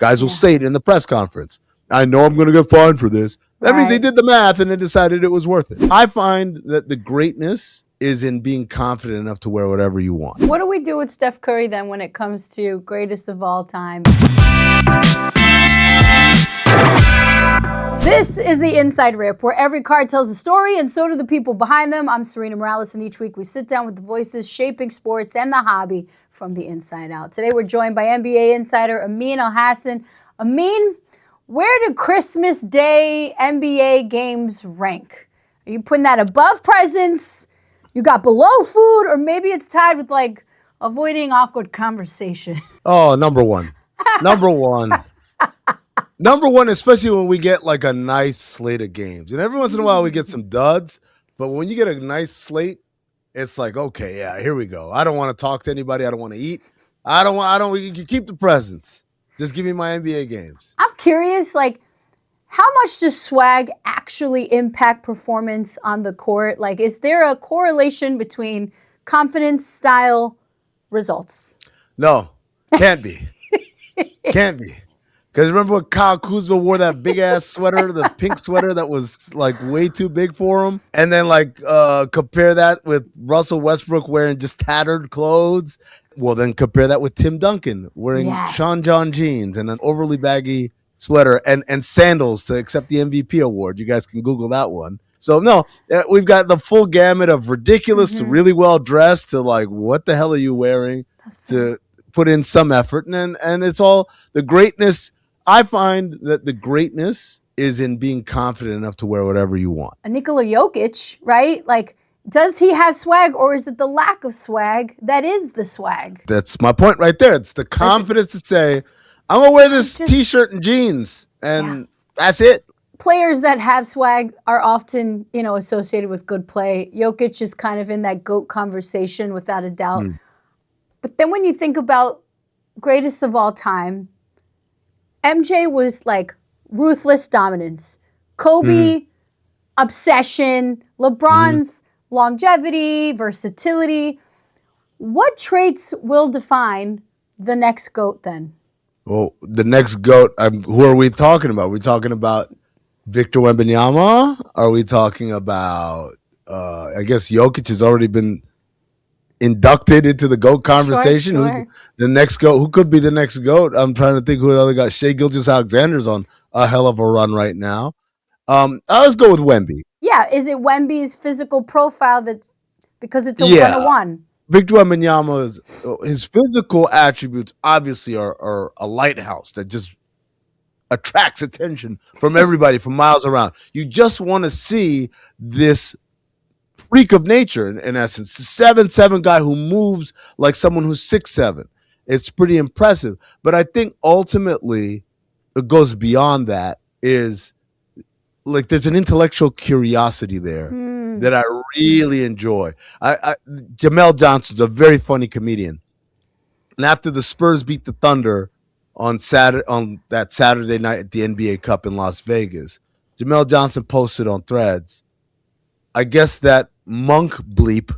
Guys will say it in the press conference. I know I'm going to get fined for this. That means they did the math and then decided it was worth it. I find that the greatness is in being confident enough to wear whatever you want. What do we do with Steph Curry then when it comes to greatest of all time? This is the Inside Rip, where every card tells a story and so do the people behind them. I'm Serena Morales, and each week we sit down with the voices shaping sports and the hobby from the inside out. Today we're joined by NBA insider Amin Elhassan. Amin, where do Christmas Day NBA games rank? Are you putting that above presents? You got below food? Or maybe it's tied with like avoiding awkward conversation? Oh, number one. Number one. Number one, especially when we get like a nice slate of games. And every once in a while we get some duds, but when you get a nice slate, it's like, okay, yeah, here we go. I don't want to talk to anybody. I don't want to eat. You can keep the presents. Just give me my NBA games. I'm curious, like, how much does swag actually impact performance on the court? Like, is there a correlation between confidence, style, results? No, can't be. Can't be. Because remember when Kyle Kuzma wore that big-ass sweater, the pink sweater that was, like, way too big for him? And then, like, compare that with Russell Westbrook wearing just tattered clothes? Well, then compare that with Tim Duncan wearing Sean John jeans and an overly baggy sweater and sandals to accept the MVP award. You guys can Google that one. So, no, we've got the full gamut of ridiculous to really well-dressed to, like, what the hell are you wearing to put in some effort. And it's all the greatness. I find that the greatness is in being confident enough to wear whatever you want. Nikola Jokic, right? Like, does he have swag, or is it the lack of swag that is the swag? That's my point right there. It's the confidence to say, I'm going to wear this T-shirt and jeans, and that's it. Players that have swag are often, associated with good play. Jokic is kind of in that GOAT conversation without a doubt. But then when you think about greatest of all time, MJ was like ruthless dominance. Kobe, obsession. LeBron's longevity, versatility. What traits will define the next GOAT then? Well, the next GOAT, who are we talking about? Are we talking about Victor Wembanyama? Are we talking about, I guess Jokic has already been inducted into the GOAT conversation? Sure. Who's the next GOAT? Who could be the next GOAT? I'm trying to think who the other guy. Shai Gilgeous-Alexander's on a hell of a run right now. Let's go with Wemby. Yeah, is it Wemby's physical profile that's because it's a one-on-one? Victor Wembanyama, his physical attributes obviously are a lighthouse that just attracts attention from everybody from miles around. You just want to see this freak of nature, in essence, the 7'7" guy who moves like someone who's 6'7". It's pretty impressive. But I think ultimately it goes beyond that. Is like there's an intellectual curiosity there that I really enjoy. Jamel Johnson's a very funny comedian. And after the Spurs beat the Thunder on that Saturday night at the NBA Cup in Las Vegas, Jamel Johnson posted on Threads, I guess that monk bleep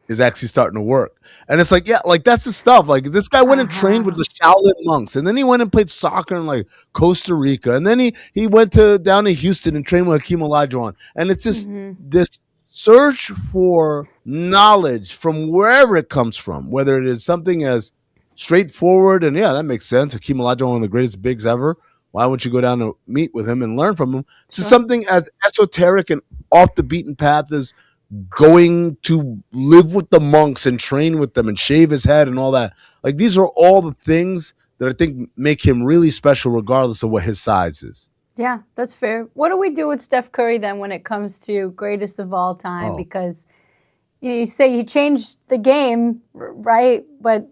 is actually starting to work. And it's like, yeah, like that's the stuff. Like this guy went and trained with the Shaolin monks, and then he went and played soccer in like Costa Rica, and then he went down to Houston and trained with Hakeem Olajuwon. And it's just this search for knowledge from wherever it comes from, whether it is something as straightforward and that makes sense. Hakeem Olajuwon, one of the greatest bigs ever. Why wouldn't you go down to meet with him and learn from him? To something as esoteric and off the beaten path as going to live with the monks and train with them and shave his head and all that. Like these are all the things that I think make him really special regardless of what his size is. Yeah, that's fair. What do we do with Steph Curry then when it comes to greatest of all time? Because you say he changed the game, right? But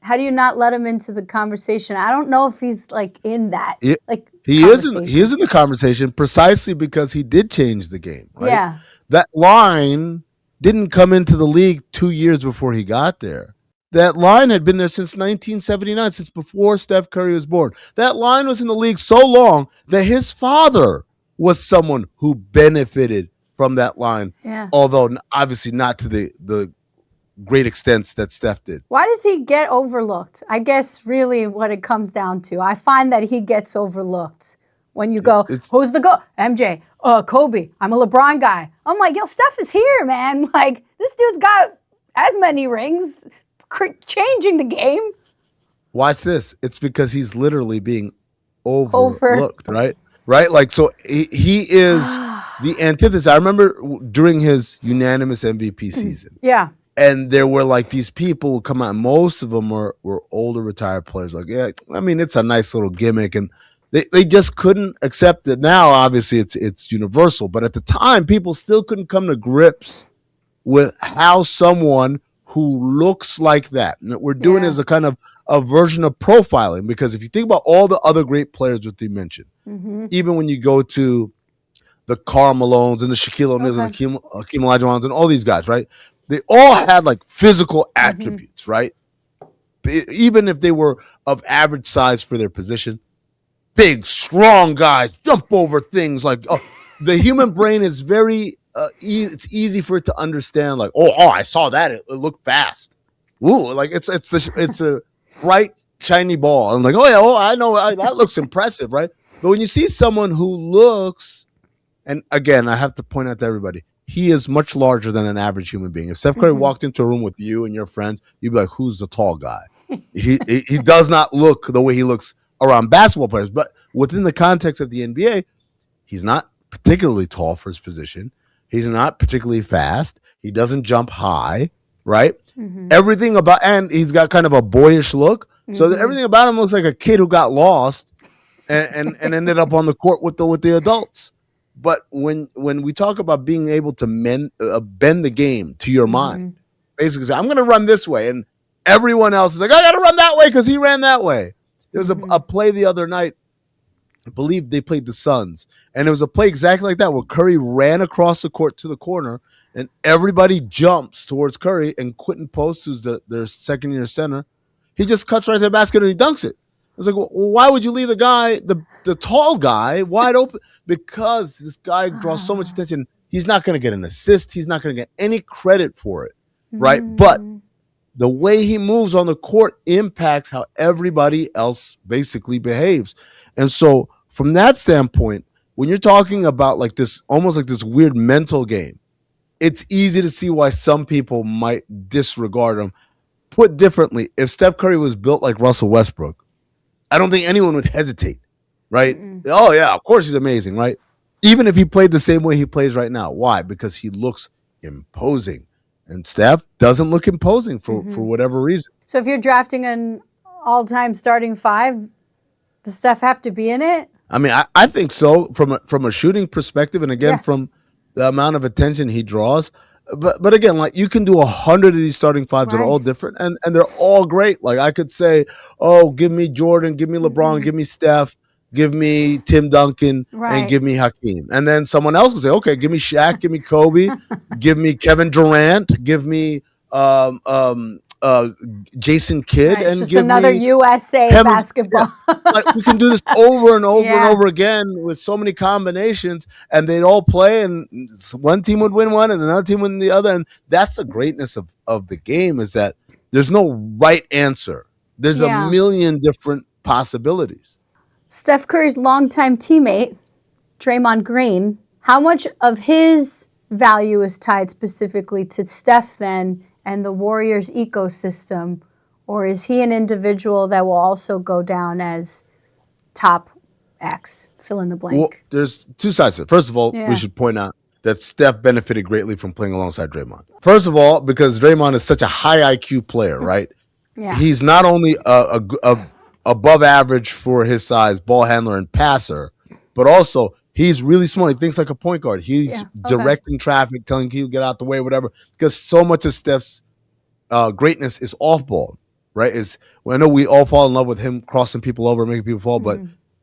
how do you not let him into the conversation? I don't know if he's like in that. He is in the conversation precisely because he did change the game, right? Yeah. That line didn't come into the league 2 years before he got there. That line had been there since 1979, since before Steph Curry was born. That line was in the league so long that his father was someone who benefited from that line. Yeah. Although obviously not to the great extents that Steph did. Why does he get overlooked? I guess really what it comes down to. I find that he gets overlooked. When you go, It's who's the GOAT? MJ, Kobe, I'm a LeBron guy. I'm like, yo, Steph is here, man. Like, this dude's got as many rings, changing the game. Watch this. It's because he's literally being Over. overlooked, right? Right? Like, so he is the antithesis. I remember during his unanimous MVP season, Yeah. and there were like these people who come out. Most of them were older retired players. Like, yeah, I mean, it's a nice little gimmick, and they just couldn't accept it. Now, obviously, it's universal, but at the time, people still couldn't come to grips with how someone who looks like that. And what we're doing is a kind of a version of profiling, because if you think about all the other great players that they mentioned, even when you go to the Karl Malones and the Shaquille O'Neals and the Hakeem Olajuwons and all these guys, right? They all had like physical attributes, right? Even if they were of average size for their position, big, strong guys jump over things. Like the human brain is very, it's easy for it to understand. Like, oh, I saw that. It looked fast. Ooh, like it's a bright, shiny ball. I'm like, I know that looks impressive, right? But when you see someone who looks, and again, I have to point out to everybody, he is much larger than an average human being. If Steph Curry walked into a room with you and your friends, you'd be like, who's the tall guy? He does not look the way he looks around basketball players. But within the context of the NBA, he's not particularly tall for his position. He's not particularly fast. He doesn't jump high, right? Everything about, and he's got kind of a boyish look. So that everything about him looks like a kid who got lost and ended up on the court with the adults. But when we talk about being able to bend the game to your mind, basically say, I'm going to run this way, and everyone else is like, I got to run that way because he ran that way. There was a play the other night, I believe they played the Suns, and it was a play exactly like that where Curry ran across the court to the corner, and everybody jumps towards Curry, and Quentin Post, who's their second-year center, he just cuts right to the basket and he dunks it. I was like, well, why would you leave the guy, the tall guy, wide open? Because this guy draws so much attention. He's not going to get an assist. He's not going to get any credit for it, right? But the way he moves on the court impacts how everybody else basically behaves. And so from that standpoint, when you're talking about like this, almost like this weird mental game, it's easy to see why some people might disregard him. Put differently, if Steph Curry was built like Russell Westbrook, I don't think anyone would hesitate, right? Oh, yeah, of course he's amazing, right? Even if he played the same way he plays right now. Why? Because he looks imposing. And Steph doesn't look imposing for whatever reason. So if you're drafting an all-time starting five, does Steph have to be in it? I mean, I think so from a shooting perspective, and again, from the amount of attention he draws. But again, like you can do 100 of these starting fives that are all different, and they're all great. Like I could say, oh, give me Jordan, give me LeBron, give me Steph, give me Tim Duncan, and give me Hakeem. And then someone else will say, okay, give me Shaq, give me Kobe, give me Kevin Durant, give me Jason Kidd, and just give another me USA Kevin, basketball. Like we can do this over and over and over again with so many combinations, and they'd all play, and one team would win one, and another team would win the other. And that's the greatness of the game, is that there's no right answer. There's a million different possibilities. Steph Curry's longtime teammate, Draymond Green, how much of his value is tied specifically to Steph then and the Warriors ecosystem, or is he an individual that will also go down as top X, fill in the blank? Well, there's two sides to it. First of all, we should point out that Steph benefited greatly from playing alongside Draymond. First of all, because Draymond is such a high IQ player, right? He's not only a above average for his size ball handler and passer, but also he's really smart. He thinks like a point guard. He's directing traffic, telling people get out the way, whatever. Because so much of Steph's greatness is off ball, right? I know we all fall in love with him crossing people over, making people fall, but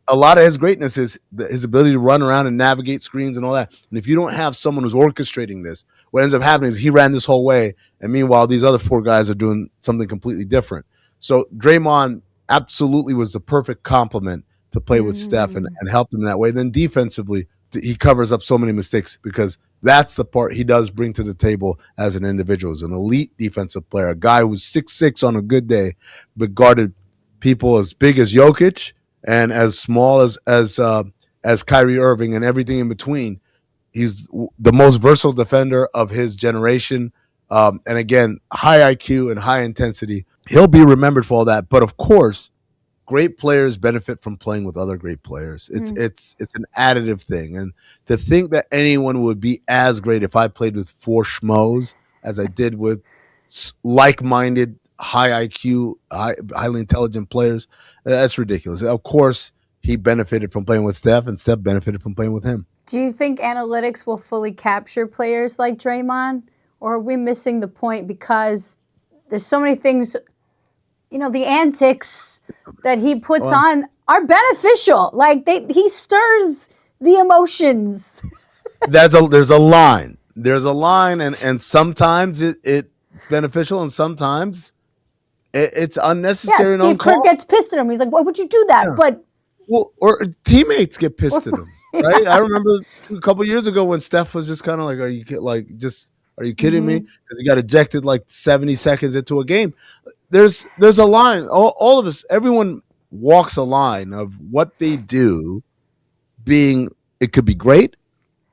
a lot of his greatness is his ability to run around and navigate screens and all that. And if you don't have someone who's orchestrating this, what ends up happening is he ran this whole way, and meanwhile these other four guys are doing something completely different. So Draymond absolutely was the perfect complement to play with Steph and helped him in that way. Then defensively, he covers up so many mistakes because that's the part he does bring to the table as an individual. As an elite defensive player, a guy who's 6'6" on a good day, but guarded people as big as Jokic and as small as Kyrie Irving and everything in between. He's the most versatile defender of his generation. And again, high IQ and high intensity. He'll be remembered for all that. But of course, great players benefit from playing with other great players. It's an additive thing. And to think that anyone would be as great if I played with four schmoes as I did with like-minded, high IQ, highly intelligent players, that's ridiculous. Of course, he benefited from playing with Steph, and Steph benefited from playing with him. Do you think analytics will fully capture players like Draymond? Or are we missing the point because there's so many things, the antics that he puts on are beneficial. Like he stirs the emotions. There's a line. There's a line, and sometimes it's beneficial, and sometimes it's unnecessary. Yeah, Steve Kerr gets pissed at him. He's like, "Why would you do that?" Yeah. Or teammates get pissed at him, right? I remember a couple years ago when Steph was just kind of like, "Are you kidding me?" Because he got ejected like 70 seconds into a game. There's a line. All of us, everyone walks a line of what they do being, it could be great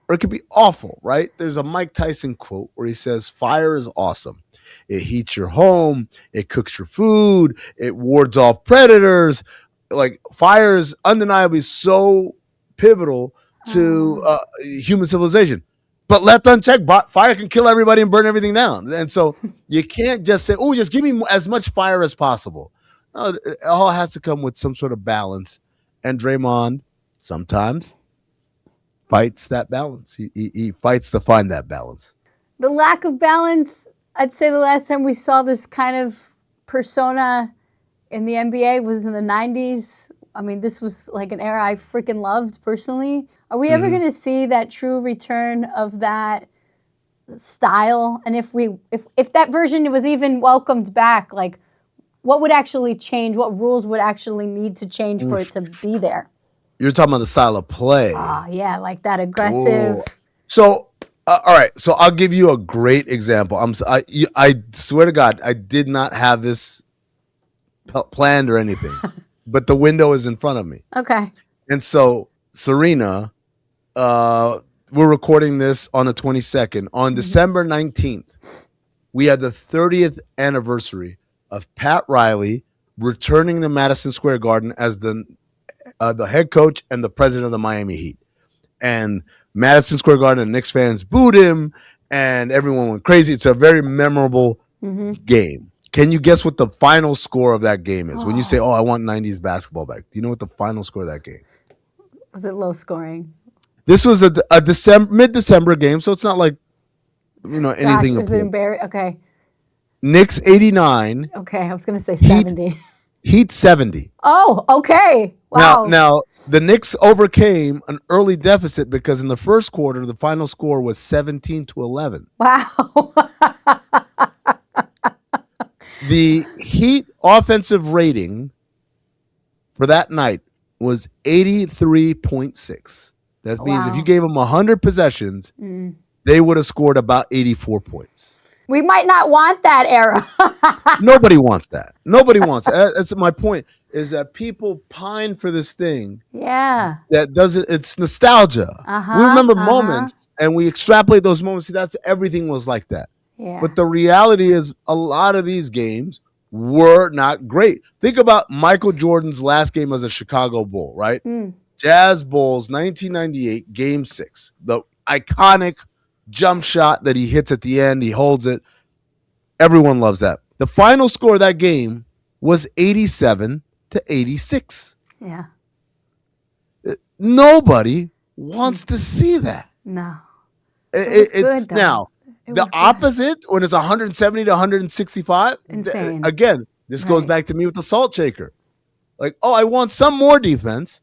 or it could be awful, right? There's a Mike Tyson quote where he says, fire is awesome. It heats your home. It cooks your food. It wards off predators. Like fire is undeniably so pivotal to human civilization. But left unchecked, fire can kill everybody and burn everything down. And so you can't just say, oh, just give me as much fire as possible. No, it all has to come with some sort of balance. And Draymond sometimes fights that balance. He fights to find that balance. The lack of balance, I'd say the last time we saw this kind of persona in the NBA was in the 90s. I mean, this was like an era I freaking loved personally. Are we ever going to see that true return of that style? And if that version was even welcomed back, like what would actually change? What rules would actually need to change for it to be there? You're talking about the style of play. Yeah, like that aggressive. Ooh. So, all right. So I'll give you a great example. I swear to God, I did not have this planned or anything, but the window is in front of me. Okay. And so Serena, we're recording this on the 22nd. On December 19th, we had the 30th anniversary of Pat Riley returning to Madison Square Garden as the head coach and the president of the Miami Heat. And Madison Square Garden and Knicks fans booed him, and everyone went crazy. It's a very memorable game. Can you guess what the final score of that game is? When you say, I want 90s basketball back, do you know what the final score of that game? Was it low scoring? This was a mid-December game, so it's not like, anything. Was it embarrassing? Okay. Knicks 89. Okay, I was going to say 70. Heat 70. Oh, okay. Wow. Now, the Knicks overcame an early deficit because in the first quarter, the final score was 17-11. Wow. The Heat offensive rating for that night was 83.6. That means if you gave them 100 possessions, they would have scored about 84 points. We might not want that era. Nobody wants that. Nobody wants that. That's my point, is that people pine for this thing. Yeah. That doesn't, it's nostalgia. We remember moments and we extrapolate those moments. See, everything was like that. Yeah. But the reality is a lot of these games were not great. Think about Michael Jordan's last game as a Chicago Bull, right? Jazz Bulls, 1998, Game 6. The iconic jump shot that he hits at the end. He holds it. Everyone loves that. The final score of that game was 87-86. Yeah. Nobody wants to see that. No. It's good, though. Now, the opposite, when it's 170-165, insane. Again, this goes back to me with the salt shaker. Like, I want some more defense.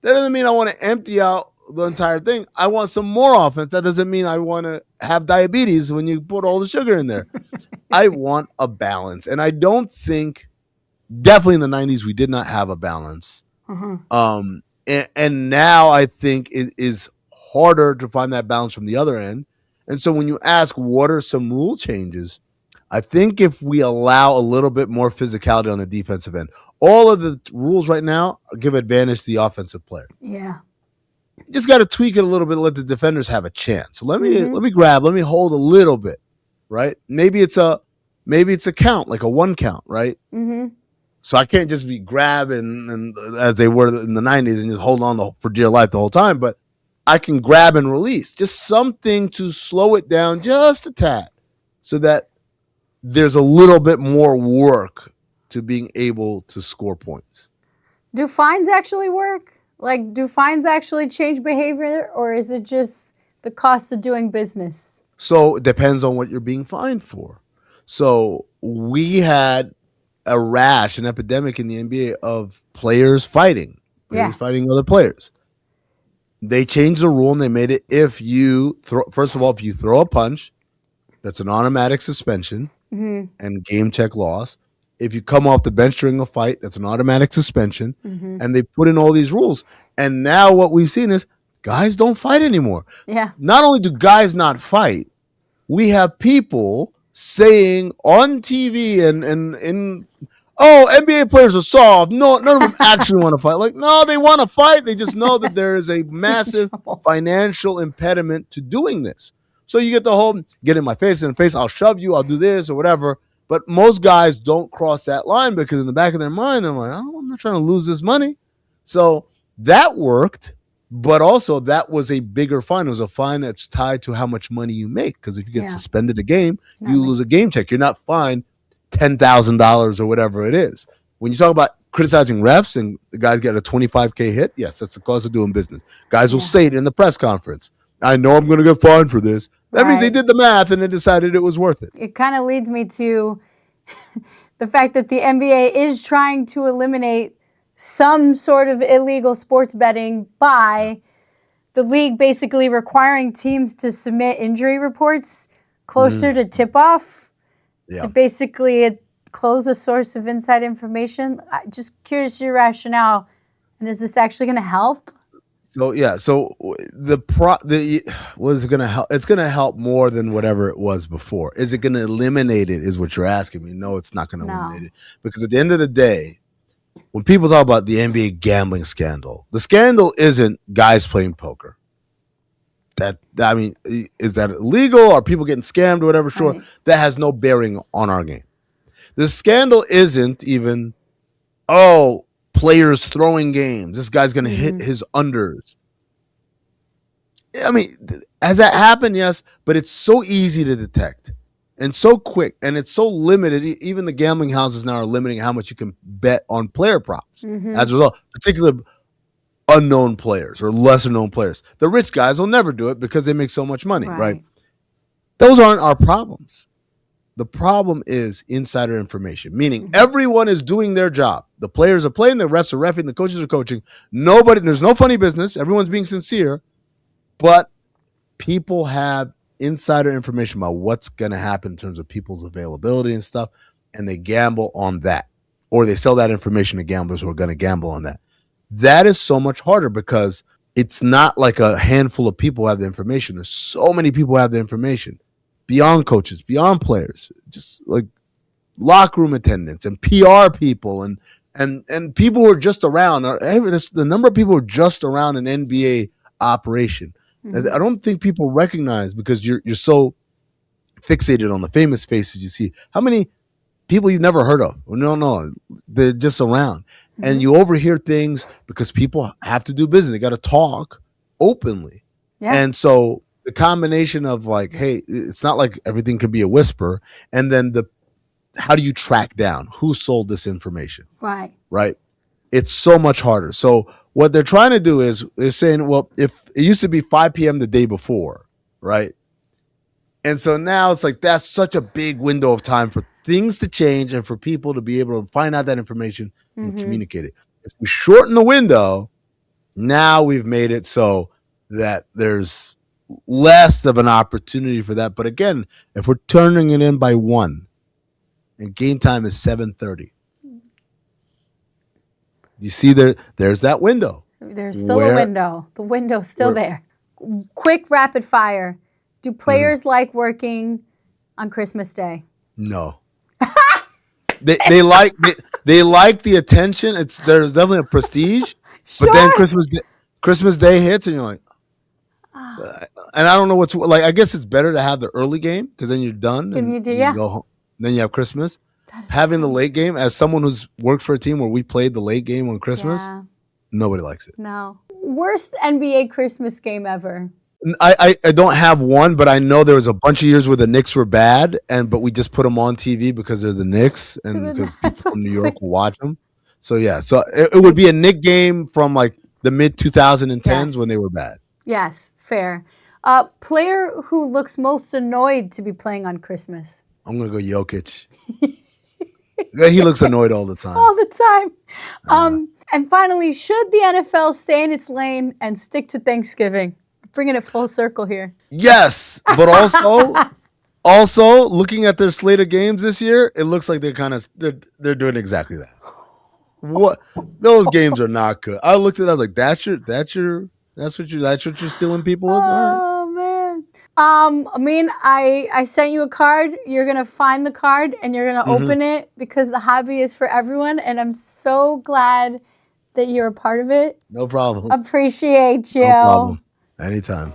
That doesn't mean I want to empty out the entire thing. I want some more offense. That doesn't mean I want to have diabetes when you put all the sugar in there. I want a balance. And I don't think, definitely in the 90s, we did not have a balance. And now I think it is harder to find that balance from the other end. And so when you ask what are some rule changes, I think if we allow a little bit more physicality on the defensive end, all of the rules right now give advantage to the offensive player. Yeah. You just got to tweak it a little bit, let the defenders have a chance. So let me Mm-hmm. let me hold a little bit, right? Maybe it's a count, like a one count, right? Mm-hmm. So I can't just be grabbing and as they were in the 90s and just hold on for dear life the whole time, but I can grab and release, just something to slow it down just a tad so that there's a little bit more work to being able to score points. Do fines actually work? Like, do fines actually change behavior, or is it just the cost of doing business? So it depends on what you're being fined for. So we had an epidemic in the NBA of players fighting Yeah. other players. They changed the rule and they made it if you throw, first of all, if you throw a punch, that's an automatic suspension Mm-hmm. and game check loss. If you come off the bench during a fight, that's an automatic suspension. Mm-hmm. And they put in all these rules. And now what we've seen is guys don't fight anymore. Yeah. Not only do guys not fight, we have people saying on TV and in oh, NBA players are soft. No, none of them actually want to fight. Like, no, they want to fight. They just know that there is a massive Trouble. financial impediment to doing this. So you get the whole get in my face, I'll shove you, I'll do this or whatever. But most guys don't cross that line because in the back of their mind, I'm like, oh, I'm not trying to lose this money. So that worked, but also that was a bigger fine. It was a fine that's tied to how much money you make. Because if you get Yeah. suspended a game, you Nothing. lose a game check. You're not fined $10,000 or whatever it is. When you talk about criticizing refs and the guys get a 25K hit, yes, that's the cost of doing business. Guys will Yeah. say it in the press conference. I know I'm going to get fined for this. That means they Right. did the math and they decided it was worth it. It kind of leads me to the fact that the NBA is trying to eliminate some sort of illegal sports betting by the league basically requiring teams to submit injury reports closer to tip off Yeah. to basically close a source of inside information. Just curious your rationale, and is this actually going to help? So yeah, so what is it going to help? It's going to help more than whatever it was before. Is it going to eliminate it? Is what you're asking me? No, it's not going to eliminate No. it because at the end of the day, when people talk about the NBA gambling scandal, the scandal isn't guys playing poker. I mean, is that illegal? Are people getting scammed or whatever? Sure, Right. that has no bearing on our game. The scandal isn't even, oh, players throwing games. This guy's going to hit his unders. I mean, has that happened? Yes, but it's so easy to detect and so quick, and it's so limited. Even the gambling houses now are limiting how much you can bet on player props. As a result, particularly unknown players or lesser known players. The rich guys will never do it because they make so much money, right? Those aren't our problems. The problem is insider information, meaning everyone is doing their job. The players are playing, the refs are reffing, the coaches are coaching. There's no funny business. Everyone's being sincere, but people have insider information about what's going to happen in terms of people's availability and stuff, and they gamble on that, or they sell that information to gamblers who are going to gamble on that. That is so much harder because it's not like a handful of people have the information. There's so many people who have the information beyond coaches, beyond players, just like locker room attendants and PR people and people who are just around. The number of people who are just around an NBA operation. I don't think people recognize because you're so fixated on the famous faces you see. How many people you've never heard of? No, they're just around. And you overhear things because people have to do business. They got to talk openly. Yeah. And so the combination of like, hey, it's not like everything could be a whisper. And then how do you track down who sold this information? Right. It's so much harder. So what they're trying to do is they're saying, well, if it used to be 5 p.m. the day before, right? And so now it's like that's such a big window of time for things to change and for people to be able to find out that information and communicate it. If we shorten the window, now we've made it so that there's less of an opportunity for that. But again, if we're turning it in by 1 and game time is 7:30, you see there's that window. There's still a window. The window's still there. quick rapid fire. Do players like working on Christmas Day? No. They like the attention. There's definitely a prestige. Sure. But then Christmas Day hits and you're like, and I don't know what's like. I guess it's better to have the early game because then you're done and you go home. Then you have Christmas. Having the late game, as someone who's worked for a team where we played the late game on Christmas, nobody likes it. No. Worst NBA Christmas game ever. I don't have one, but I know there was a bunch of years where the Knicks were bad, but we just put them on TV because they're the Knicks and because people from New York will watch them. So yeah, so it would be a Knick game from like the mid 2010s when they were bad. Yes, fair. Player who looks most annoyed to be playing on Christmas. I'm gonna go Jokic. He looks annoyed all the time. All the time. And finally, should the NFL stay in its lane and stick to Thanksgiving? Bringing it full circle here. Yes, but also looking at their slate of games this year, it looks like they're doing exactly that. What those games are not good. I looked at it, I was like, that's what you're stealing people with. Oh man. I mean, I sent you a card. You're gonna find the card and you're gonna open it because the hobby is for everyone, and I'm so glad that you're a part of it. No problem. Appreciate you. No problem. Anytime.